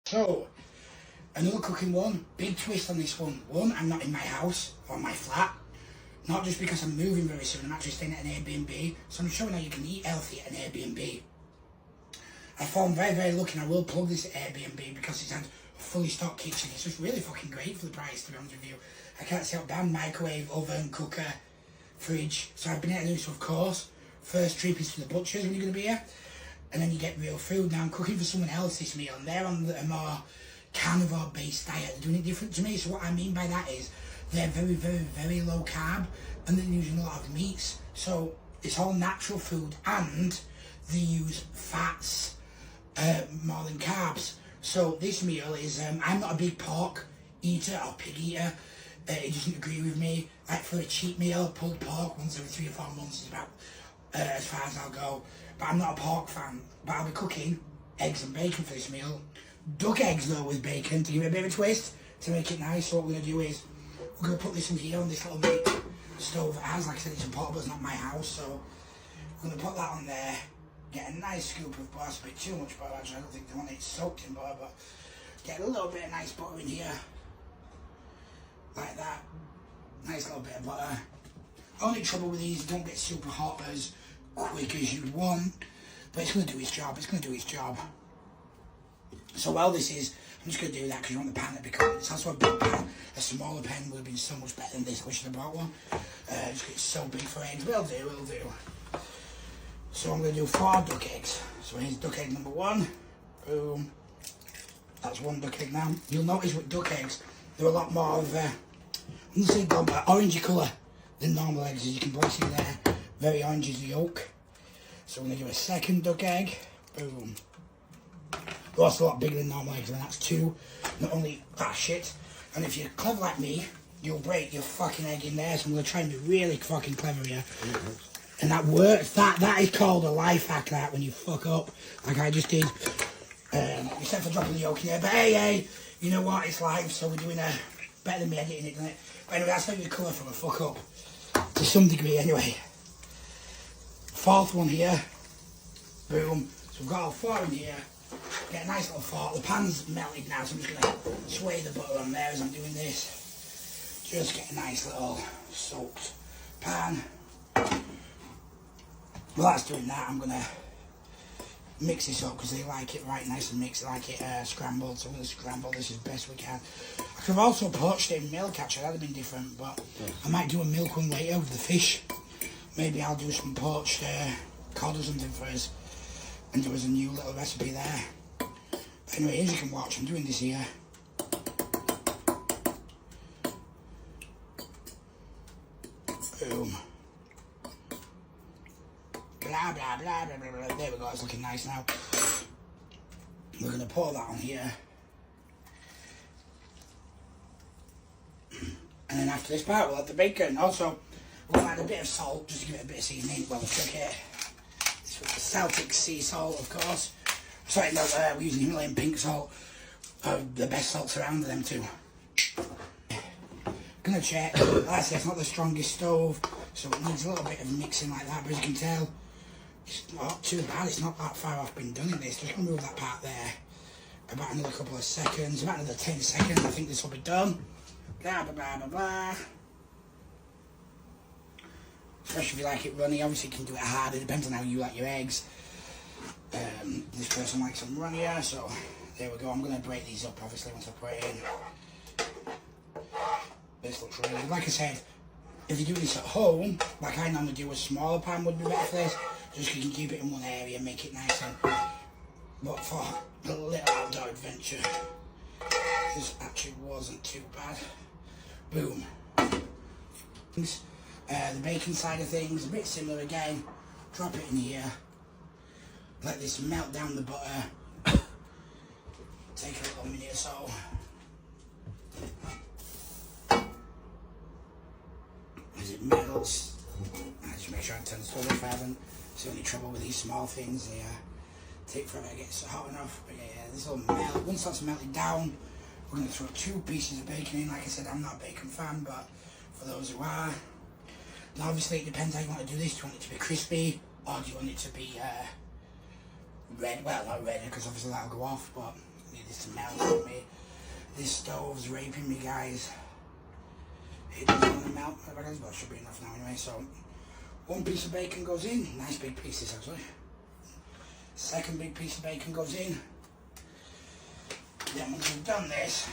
So, another cooking one, big twist on this one. One, I'm not in my house or my flat. Not just because I'm moving very soon, I'm actually staying at an Airbnb. So I'm showing how you can eat healthy at an Airbnb. I found very, very lucky, and I will plug this Airbnb because it's had a fully stocked kitchen. It's just really fucking great for the price, to be honest with you. I can't see out bad microwave, oven, cooker, fridge. So I've been able to do so, of course. First trip is to the butchers when you're going to be here. And then you get real food. Now I'm cooking for someone else this meal, and they're on a more carnivore-based diet. They're doing it different to me. So what I mean by that is they're very, very, very low carb, and they're using a lot of meats. So it's all natural food, and they use fats more than carbs. So this meal is, I'm not a big pork eater or pig eater. It doesn't agree with me. Like for a cheap meal, pulled pork once every 3 or 4 months is about as far as I'll go. But I'm not a pork fan. But I'll be cooking eggs and bacon for this meal. Duck eggs though with bacon to give it a bit of a twist to make it nice. So what we're going to do is we're going to put this in here on this little meat stove. As like I said, it's a pot, but it's not my house. So we're going to put that on there. Get a nice scoop of butter. It's a bit too much butter actually. I don't think they want it soaked in butter, but get a little bit of nice butter in here. Like that. Nice little bit of butter. Only trouble with these, don't get super hot as quick as you'd want, but it's going to do its job. It's going to do its job. So while this is, I'm just going to do that because you want the pan to be cold. It's also a big pan. A smaller pan would have been so much better than this. I wish I'd brought one. Just it's so big for eggs. Will do, will do. So I'm going to do 4 duck eggs. So here's duck egg number 1. Boom. That's 1 duck egg now. You'll notice with duck eggs, they're a lot more of I'm going to say orangey colour than normal eggs, as you can probably see there. Very orange is the yolk. So we're going to do a second duck egg. Boom. That's a lot bigger than normal eggs, and that's 2. Not only that shit, and if you're clever like me, you'll break your fucking egg in there. So I'm going to try and be really fucking clever here. And that works. That is called a life hack, that, when you fuck up, like I just did. Except for dropping the yolk in there. But hey, you know what? It's live, so we're doing better than me editing it, isn't it? But anyway, that's how you recover from a fuck up. To some degree, anyway. 4th one here. Boom. So we've got all 4 in here. Get a nice little fork. The pan's melted now, so I'm just going to sway the butter on there as I'm doing this. Just get a nice little soaked pan. While that's doing that, I'm going to mix this up because they like it right nice and mixed, like it scrambled. So I'm going to scramble this as best we can. I could have also poached it in milk actually, that'd have been different, but I might do a milk one later with the fish. Maybe I'll do some poached cod or something for us and do us a new little recipe there. But anyway, as you can watch, I'm doing this here. Boom. Blah, blah, blah, blah, blah, blah. There we go, it's looking nice now. We're going to pour that on here. And then after this part, we'll have the bacon. Also, we'll add a bit of salt, just to give it a bit of seasoning while we cook it. This was the Celtic sea salt, of course. Sorry, no, we're using Himalayan pink salt. The best salts around, them too. Gonna check. Like I said, it's not the strongest stove, so it needs a little bit of mixing like that. But as you can tell, it's not too bad. It's not that far off being done in this. Just gonna move that part there. About another couple of seconds, about another 10 seconds. I think this will be done. Blah, blah, blah, blah, blah. Especially if you like it runny. Obviously you can do it hard. It depends on how you like your eggs. This person likes them runnier, so there we go. I'm going to break these up obviously once I put it in. This looks really good. Like I said, if you do this at home, like I normally do, a smaller pan would be better for this. Just so you can keep it in one area and make it nice and... But for a little outdoor adventure, this actually wasn't too bad. Boom. The bacon side of things, a bit similar again. Drop it in here. Let this melt down the butter. Take a little minute or so. As it melts, I just make sure I turn the stove if I haven't. It's the only trouble with these small things. They take forever to get hot enough. But yeah, this will melt. Once that's melted down, we're going to throw 2 pieces of bacon in. Like I said, I'm not a bacon fan, but for those who are. Now obviously it depends how you want to do this. Do you want it to be crispy, or do you want it to be red? Well, not red, because obviously that'll go off, but need this to melt on me. This stove's raping me, guys. It doesn't want to melt. But it should be enough now anyway. So, one piece of bacon goes in. Nice big pieces, actually. Second big piece of bacon goes in. Then once we've done this,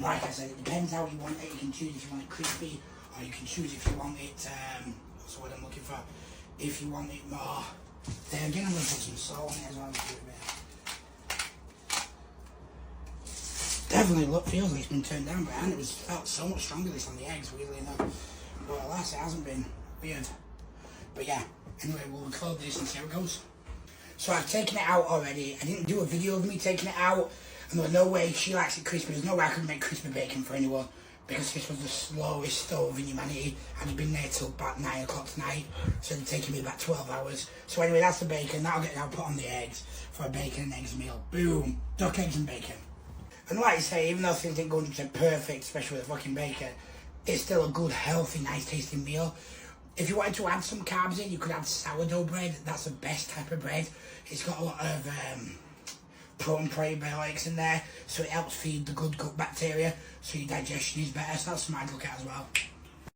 like I said, it depends how you want it. You can choose if you want it crispy, or you can choose if you want it, what's the word I'm looking for, if you want it more. Then again, I'm going to put some salt on it as well. Definitely feels like it's been turned down, but it felt so much stronger this on the eggs, weirdly enough. But alas, it hasn't been. Weird. But yeah, anyway, we'll record this and see how it goes. So I've taken it out already. I didn't do a video of me taking it out, and there was no way, she likes it crispy, there's no way I could make crispy bacon for anyone, because this was the slowest stove in humanity. I'd been there till about 9 o'clock tonight, so it'd taken me about 12 hours. So anyway, that's the bacon. I'll put on the eggs for a bacon and eggs meal. Boom. Duck, eggs and bacon. And like I say, even though things didn't go 100% perfect, especially with the fucking bacon, it's still a good, healthy, nice tasting meal. If you wanted to add some carbs in, you could add sourdough bread. That's the best type of bread. It's got a lot of protein probiotics in there, so it helps feed the good gut bacteria, so your digestion is better. So that's something I'd look at as well.